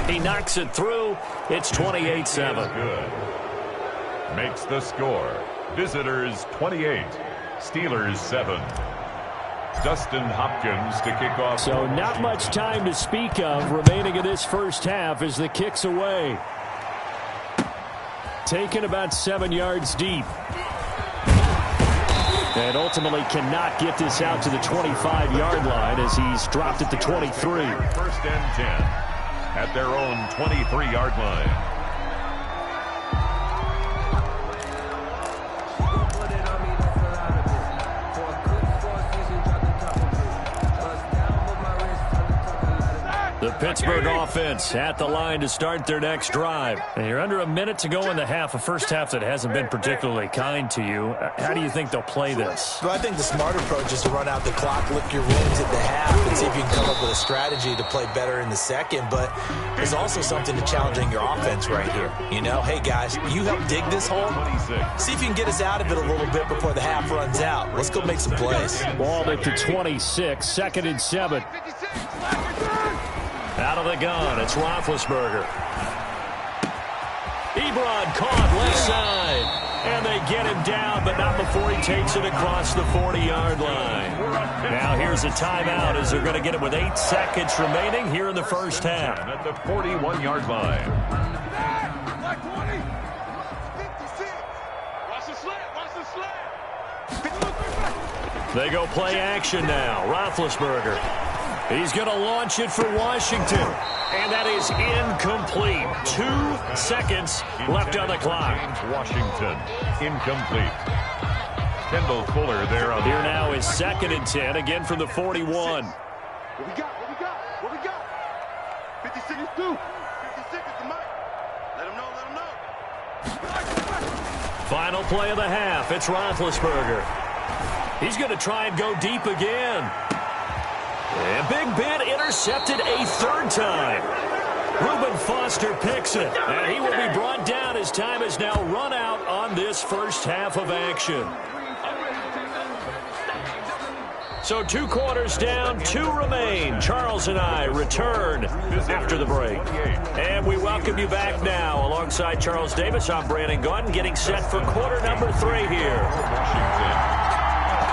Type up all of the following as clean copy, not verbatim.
He knocks it through. It's 28-7. Good. Makes the score. Visitors 28, Steelers 7. Dustin Hopkins to kick off. So not much time to speak of remaining in this first half as the kick's away. Taken about 7 yards deep. And ultimately cannot get this out to the 25-yard line as he's dropped at the 23. First and 10 at their own 23-yard line. The Pittsburgh offense at the line to start their next drive. And you're under a minute to go in the half, a first half that hasn't been particularly kind to you. How do you think they'll play this? Well, I think the smart approach is to run out the clock, lick your wounds at the half, and see if you can come up with a strategy to play better in the second. But there's also something to challenging your offense right here. You know, hey, guys, you help dig this hole. See if you can get us out of it a little bit before the half runs out. Let's go make some plays. Ball at the 26, 2nd and 7. Out of the gun, it's Roethlisberger. Ebron caught left side. And they get him down, but not before he takes it across the 40-yard line. Now here's a timeout as they're going to get it with 8 seconds remaining here in the first half. At the 41-yard line. They go play action now. Roethlisberger. He's going to launch it for Washington. And that is incomplete. 2 seconds left on the clock. Washington, incomplete. Kendall Fuller there on here now is 2nd and 10, again from the 41. What we got? 56 is due. 56 is the mic. Let him know. Final play of the half. It's Roethlisberger. He's going to try and go deep again. And Big Ben intercepted a 3rd time. Reuben Foster picks it. And he will be brought down as time has now run out on this first half of action. So 2 quarters down, 2 remain. Charles and I return after the break. And we welcome you back now. Alongside Charles Davis, I'm Brandon Gunn, getting set for quarter number 3 here.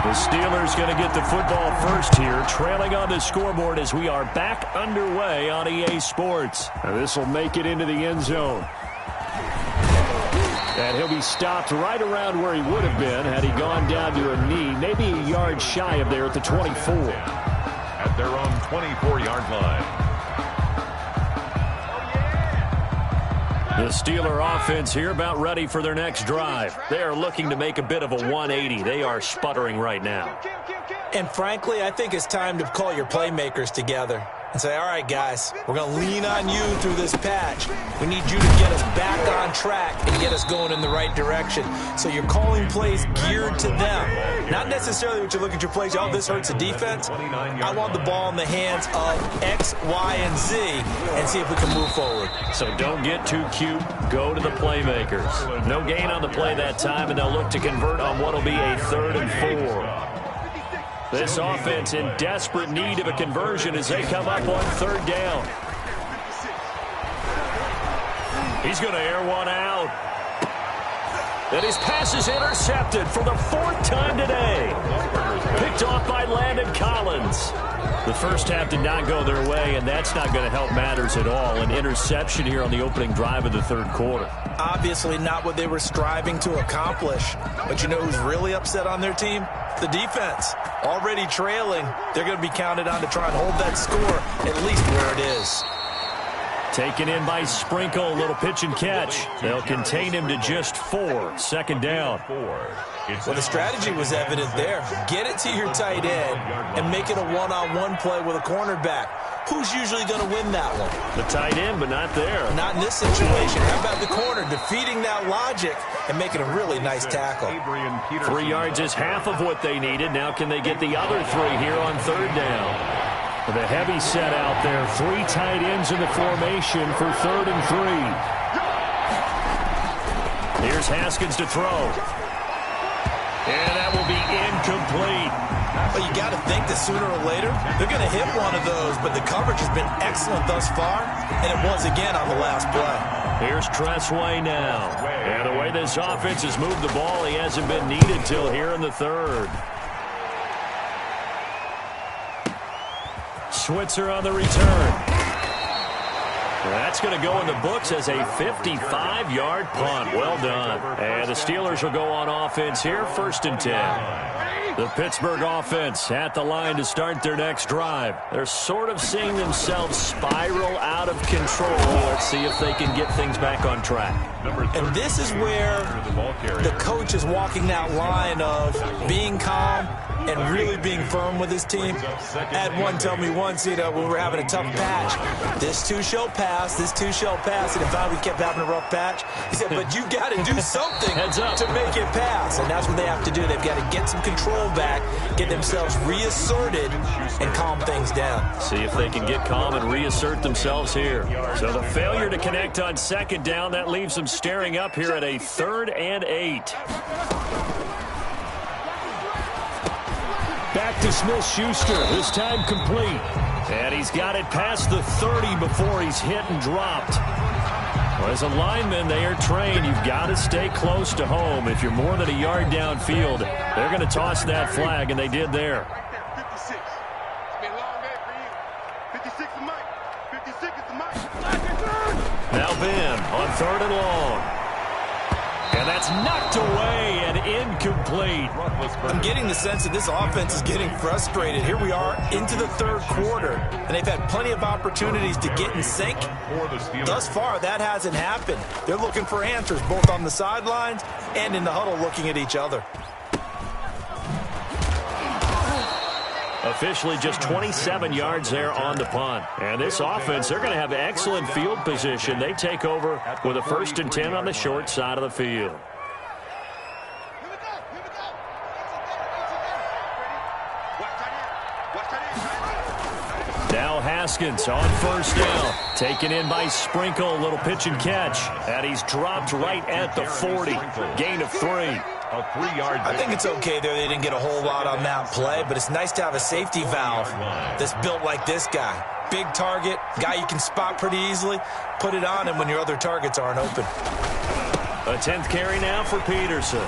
The Steelers going to get the football first here, trailing on the scoreboard as we are back underway on EA Sports. Now this will make it into the end zone. And he'll be stopped right around where he would have been had he gone down to a knee, maybe a yard shy of there at the 24. At their own 24-yard line. The Steeler offense here about ready for their next drive. They are looking to make a bit of a 180. They are sputtering right now. And frankly, I think it's time to call your playmakers together and say, all right, guys, we're going to lean on you through this patch. We need you to get us back on track and get us going in the right direction. So you're calling plays geared to them. Not necessarily what you look at your plays, oh, this hurts the defense. I want the ball in the hands of X, Y, and Z and see if we can move forward. So don't get too cute. Go to the playmakers. No gain on the play that time, and they'll look to convert on what will be a 3rd and 4. This offense in desperate need of a conversion as they come up on 3rd down. He's going to air one out. And his pass is intercepted for the 4th time today. Picked off by Landon Collins. The first half did not go their way, and that's not going to help matters at all. An interception here on the opening drive of the 3rd quarter. Obviously not what they were striving to accomplish. But you know who's really upset on their team? The defense. Already trailing. They're going to be counted on to try and hold that score at least where it is. Taken in by Sprinkle, a little pitch and catch. They'll contain him to just 4. 2nd down. Well, the strategy was evident there. Get it to your tight end and make it a one-on-one play with a cornerback. Who's usually going to win that one? The tight end, but not there. Not in this situation. How about the corner defeating that logic and making a really nice tackle? 3 yards is half of what they needed. Now can they get the other 3 here on 3rd down? With a heavy set out there, 3 tight ends in the formation for 3rd and 3. Here's Haskins to throw. And that will be incomplete. But you you got to think that sooner or later they're going to hit one of those, but the coverage has been excellent thus far, and it was again on the last play. Here's Tressway now. And the way this offense has moved the ball, he hasn't been needed till here in the third. Switzer on the return. That's going to go in the books as a 55-yard punt. Well done. And the Steelers will go on offense here, 1st and 10. The Pittsburgh offense at the line to start their next drive. They're sort of seeing themselves spiral out of control. Let's see if they can get things back on track. And this is where the coach is walking that line of being calm and really being firm with his team. I had one tell me once, when we were having a tough patch, this too shall pass, this too shall pass, and if we kept having a rough patch, he said, but you got to do something to make it pass, and that's what they have to do. They've got to get some control back, get themselves reasserted, and calm things down. See if they can get calm and reassert themselves here. So the failure to connect on 2nd down, that leaves them staring up here at a 3rd and 8. Back to Smith-Schuster, this time complete. And he's got it past the 30 before he's hit and dropped. Well, as a lineman, they are trained. You've got to stay close to home. If you're more than a yard downfield, they're going to toss that flag, and they did there. 56. It's been a long day for you. 56 is Mike. 56 is Mike. Now Ben on 3rd and long. And that's knocked away and incomplete. I'm getting the sense that this offense is getting frustrated. Here we are into the 3rd quarter, and they've had plenty of opportunities to get in sync. Thus far, that hasn't happened. They're looking for answers, both on the sidelines and in the huddle looking at each other. Officially just 27 yards there on the punt. And this offense, they're going to have excellent field position. They take over with a 1st and 10 on the short side of the field. Now Haskins on 1st down. Taken in by Sprinkle. A little pitch and catch. And he's dropped right at the 40. Gain of 3. A 3-yard. I think it's okay there. They didn't get a whole lot on that play, but it's nice to have a safety valve that's built like this guy. Big target, guy you can spot pretty easily. Put it on him when your other targets aren't open. A 10th carry now for Peterson.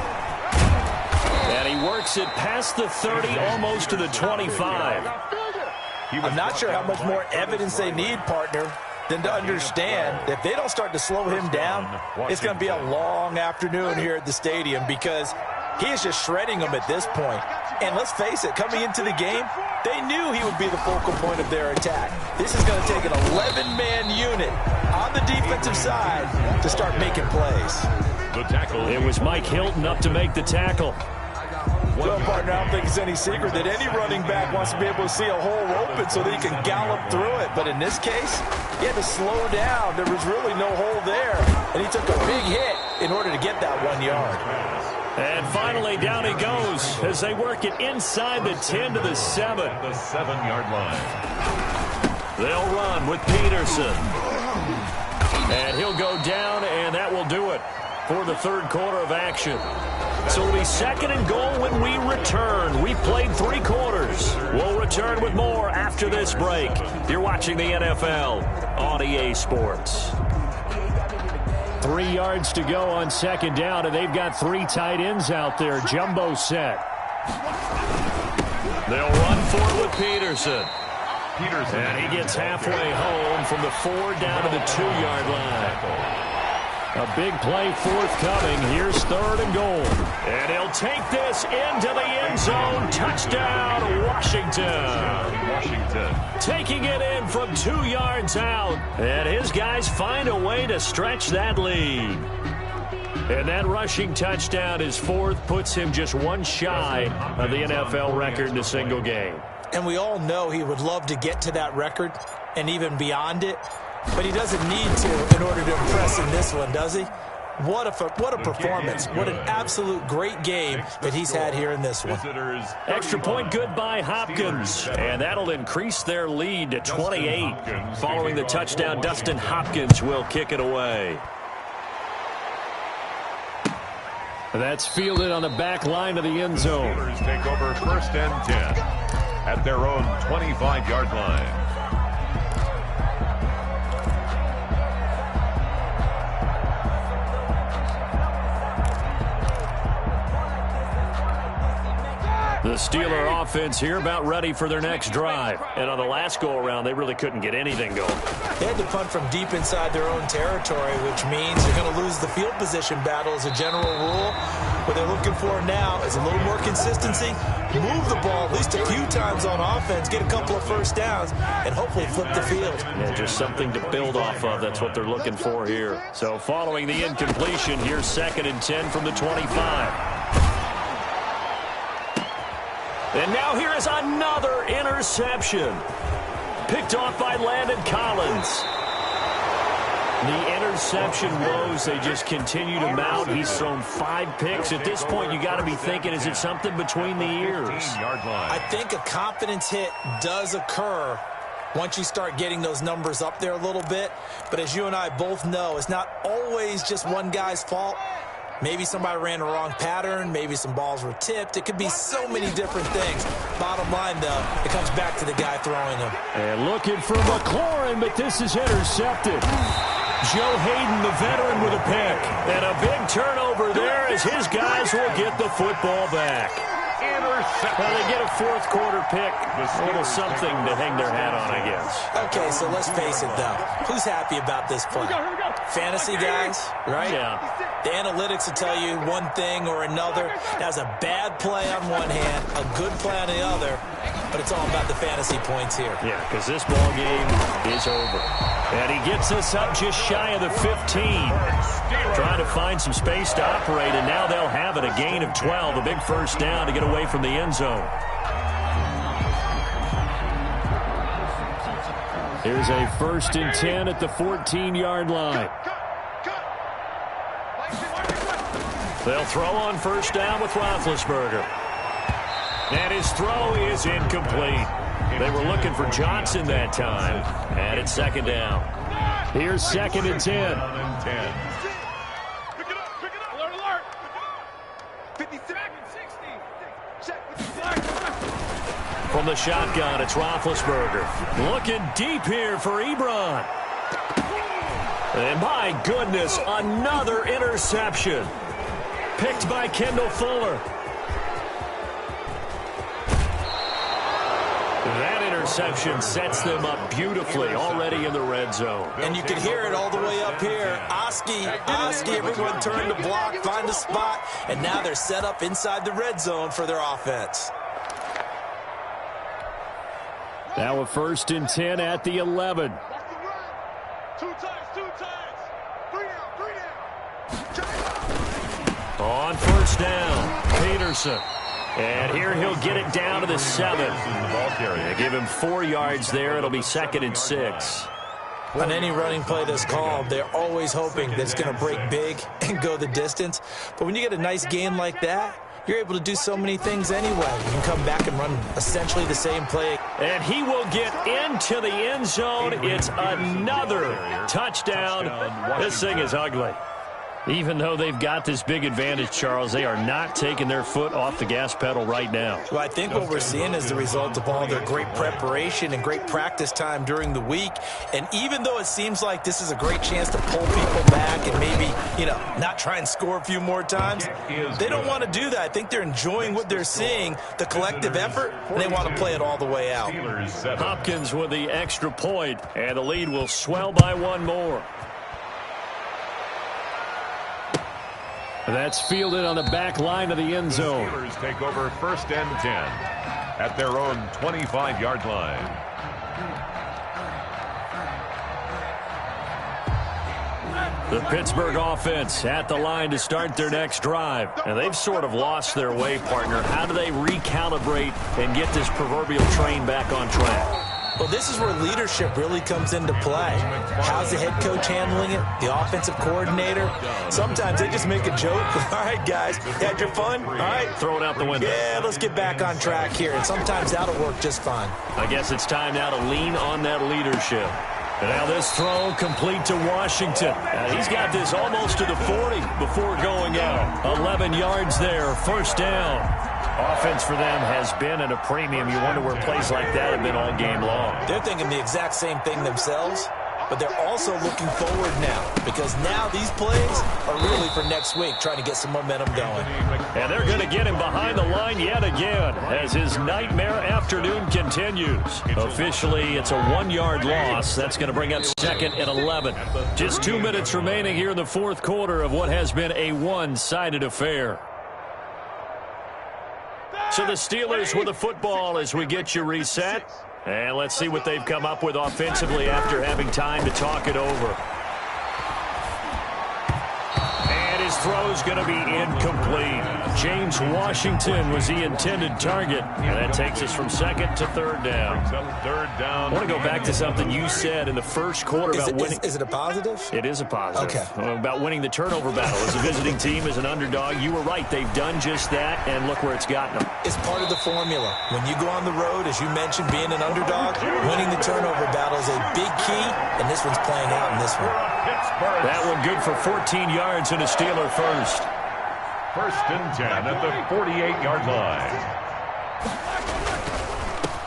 And he works it past the 30, almost to the 25. I'm not sure how much more evidence they need, partner, than to understand that if they don't start to slow him down, it's going to be a long afternoon here at the stadium because he is just shredding them at this point. And let's face it, coming into the game, they knew he would be the focal point of their attack. This is going to take an 11-man unit on the defensive side to start making plays. The tackle. It was Mike Hilton up to make the tackle. Well, partner, I don't think it's any secret that any running back wants to be able to see a hole open so that he can gallop through it. But in this case, he had to slow down. There was really no hole there. And he took a big hit in order to get that 1 yard. And finally, down he goes as they work it inside the 10 to the 7. The 7-yard line. They'll run with Peterson. And he'll go down, and that will do it for the 3rd quarter of action. So it'll be 2nd and goal when we return. We've played 3 quarters. We'll return with more after this break. You're watching the NFL on EA Sports. 3 yards to go on 2nd down, and they've got 3 tight ends out there. Jumbo set. They'll run for it with Peterson. And he gets halfway home from the 4 down to the 2-yard line. A big play forthcoming. Here's 3rd and goal. And he'll take this into the end zone. Touchdown, Washington. Taking it in from 2 yards out. And his guys find a way to stretch that lead. And that rushing touchdown, his 4th, puts him just 1 shy of the NFL record in a single game. And we all know he would love to get to that record and even beyond it. But he doesn't need to in order to impress in this one, does he? What a performance. What an absolute great game that he's had here in this one. Extra point good by Hopkins. And that'll increase their lead to 28. Following the touchdown, Dustin Hopkins will kick it away. That's fielded on the back line of the end zone. Take over 1st and 10. at their own 25-yard line. The Steeler offense here about ready for their next drive. And on the last go-around, they really couldn't get anything going. They had to punt from deep inside their own territory, which means they're going to lose the field position battle as a general rule. What they're looking for now is a little more consistency, move the ball at least a few times on offense, get a couple of first downs, and hopefully flip the field. Yeah, just something to build off of. That's what they're looking for here. So following the incompletion, here's 2nd and 10 from the 25. And now here is another interception. Picked off by Landon Collins. The interception woes, they just continue to mount. He's thrown 5 picks. At this point, you got to be thinking, is it something between the ears? I think a confidence hit does occur once you start getting those numbers up there a little bit. But as you and I both know, it's not always just one guy's fault. Maybe somebody ran the wrong pattern. Maybe some balls were tipped. It could be so many different things. Bottom line, though, it comes back to the guy throwing them. And looking for McLaurin, but this is intercepted. Joe Hayden, the veteran, with a pick. And a big turnover there as his guys will get the football back. Well, they get a 4th quarter pick. A little something to hang their hat on, I guess. Okay, so let's face it, though. Who's happy about this play? Fantasy guys, right? Yeah. The analytics will tell you one thing or another. That was a bad play on one hand, a good play on the other, but it's all about the fantasy points here. Yeah, because this ball game is over. And he gets us up just shy of the 15. Trying to find some space to operate, and now they'll have it. A gain of 12, a big first down to get away from the end zone. Here's a 1st and 10 at the 14-yard line. They'll throw on first down with Roethlisberger. And his throw is incomplete. They were looking for Johnson that time. And it's 2nd down. Here's 2nd and 10. Pick it up. Alert, alert. 56, 60. From the shotgun, it's Roethlisberger. Looking deep here for Ebron. And my goodness, another interception. Picked by Kendall Fuller. That interception sets them up beautifully already in the red zone. And you can hear it all the way up here. Oski, everyone turned to block, find a spot, and now they're set up inside the red zone for their offense. Now a 1st and 10 at the 11. Two times. 3 down. On first down, Peterson. And here he'll get it down to the 7. They give him 4 yards there. It'll be 2nd and 6. On any running play that's called, they're always hoping that it's going to break big and go the distance. But when you get a nice gain like that, you're able to do so many things anyway. You can come back and run essentially the same play. And he will get into the end zone. It's another touchdown. This thing is ugly. Even though they've got this big advantage, Charles, they are not taking their foot off the gas pedal right now. Well, I think what we're seeing is the result of all their great preparation and great practice time during the week. And even though it seems like this is a great chance to pull people back and maybe, not try and score a few more times, they don't want to do that. I think they're enjoying what they're seeing, the collective effort, and they want to play it all the way out. Hopkins with the extra point, and the lead will swell by 1 more. That's fielded on the back line of the end zone. The Steelers take over 1st and 10 at their own 25-yard line. The Pittsburgh offense at the line to start their next drive. And they've sort of lost their way, partner. How do they recalibrate and get this proverbial train back on track? Well, this is where leadership really comes into play. How's the head coach handling it? The offensive coordinator? Sometimes they just make a joke. All right, guys, you had your fun? All right. Throw it out the window. Yeah, let's get back on track here. And sometimes that'll work just fine. I guess it's time now to lean on that leadership. And now this throw complete to Washington. He's got this almost to the 40 before going out. 11 yards there, first down. Offense for them has been at a premium. You wonder where plays like that have been all game long. They're thinking the exact same thing themselves, but they're also looking forward now because now these plays are really for next week, trying to get some momentum going. And they're going to get him behind the line yet again as his nightmare afternoon continues. Officially, it's a 1-yard loss. That's going to bring up second and 11. Just 2 minutes remaining here in the fourth quarter of what has been a one-sided affair. So the Steelers with the football as we get you reset. And let's see what they've come up with offensively after having time to talk it over. And his throw's going to be incomplete. James Washington was the intended target. And that takes us from second to third down. I want to go back to something you said in the first quarter about winning. Is it a positive? It is a positive. Okay. About winning the turnover battle. As a visiting team, as an underdog, you were right. They've done just that, and look where it's gotten them. It's part of the formula. When you go on the road, as you mentioned, being an underdog, winning the turnover battle is a big key, and this one's playing out in this one. That one good for 14 yards and a Steeler first. First and 10 at the 48-yard line.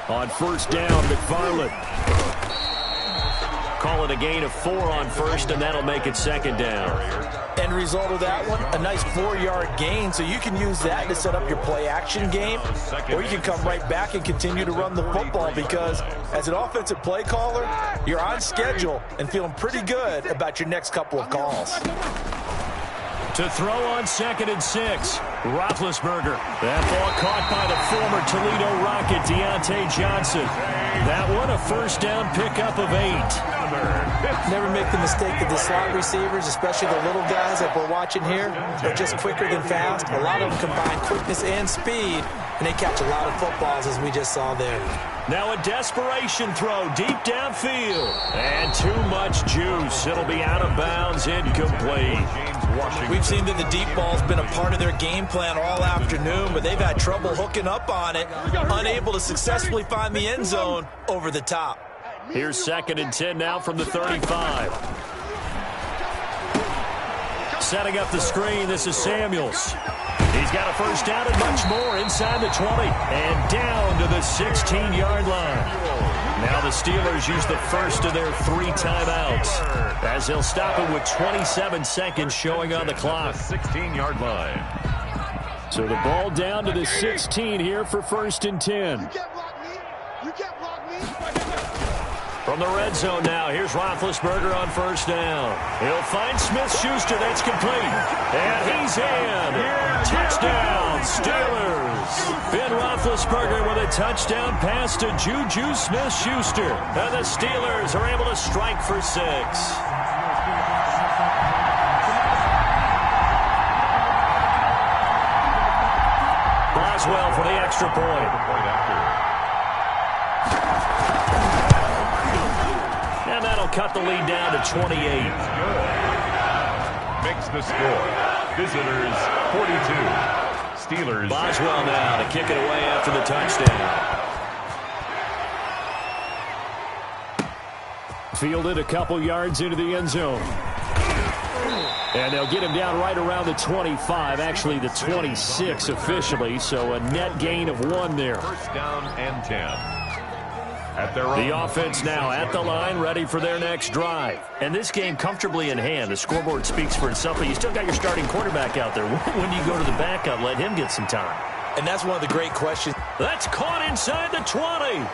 On first down, McFarland. Call it a gain of 4 on first, and that'll make it second down. End result of that one, a nice 4-yard gain, so you can use that to set up your play-action game, or you can come right back and continue to run the football because as an offensive play caller, you're on schedule and feeling pretty good about your next couple of calls. To throw on second and 6, Roethlisberger. That ball caught by the former Toledo Rocket, Deontay Johnson. That one a first down pickup of 8. Never make the mistake of the slot receivers, especially the little guys that we're watching here. They're just quicker than fast. A lot of them combine quickness and speed, and they catch a lot of footballs, as we just saw there. Now a desperation throw deep downfield. And too much juice. It'll be out of bounds, incomplete. We've seen that the deep ball's been a part of their game plan all afternoon, but they've had trouble hooking up on it, unable to successfully find the end zone over the top. Here's second and 10 now from the 35. Setting up the screen, this is Samuels. He's got a first down and much more inside the 20 and down to the 16-yard line. Now the Steelers use the first of their 3 timeouts as they'll stop it with 27 seconds showing on the clock. 16-yard line. So the ball down to the 16 here for first and 10. You can't block me. You can't block me. From the red zone now, here's Roethlisberger on first down. He'll find Smith-Schuster. That's complete. And he's in. Touchdown, Steelers. Ben Roethlisberger with a touchdown pass to Juju Smith-Schuster. And the Steelers are able to strike for 6. Boswell for the extra point. And that'll cut the lead down to 28. Makes the score. Visitors 42. Steelers. Boswell now to kick it away after the touchdown. Fielded a couple yards into the end zone. And they'll get him down right around the 25, actually the 26 officially, so a net gain of 1 there. First down and 10. The offense now at the line, ready for their next drive. And this game comfortably in hand. The scoreboard speaks for itself, but you still got your starting quarterback out there. When do you go to the backup? Let him get some time. And that's one of the great questions. That's caught inside the 20.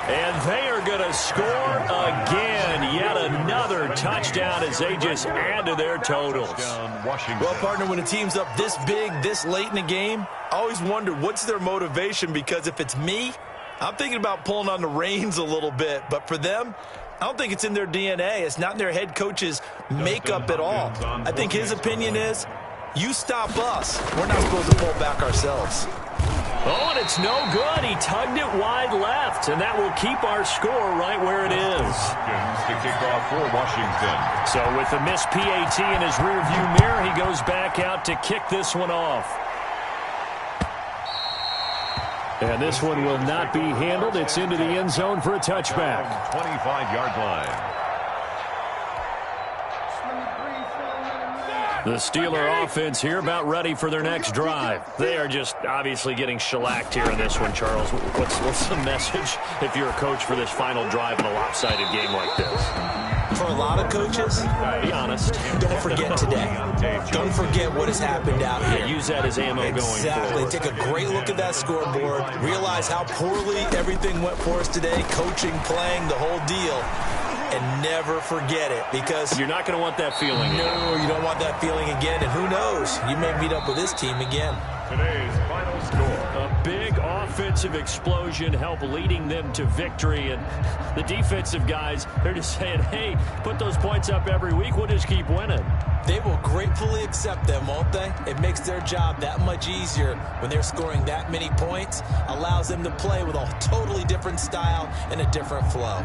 And they are going to score again. Yet another touchdown as they just add to their totals. Well, partner, when a team's up this big, this late in the game, I always wonder what's their motivation, because if it's me, I'm thinking about pulling on the reins a little bit. But for them, I don't think it's in their DNA. It's not in their head coach's makeup at all. I think his opinion is, you stop us. We're not supposed to pull back ourselves. Oh, and it's no good. He tugged it wide left, and that will keep our score right where it is. To kick off for Washington. So with the missed PAT in his rearview mirror, he goes back out to kick this one off. And this one will not be handled. It's into the end zone for a touchback. 25-yard line. The Steeler offense here about ready for their next drive. They are just obviously getting shellacked here in this one, Charles. What's the message if you're a coach for this final drive in a lopsided game like this? For a lot of coaches, Be honest. don't forget today. Don't forget what has happened out here. Use that as ammo going Exactly. forward. Take a great look at that scoreboard. Realize how poorly everything went for us today. Coaching, playing, the whole deal. And never forget it, because You're not going to want that feeling. no, you don't want that feeling again. And who knows? You may meet up with this team again. Today's final score. A big offensive explosion helped leading them to victory. And the defensive guys, they're just saying, hey, put those points up every week. We'll just keep winning. They will gratefully accept them, won't they? It makes their job that much easier when they're scoring that many points. Allows them to play with a totally different style and a different flow.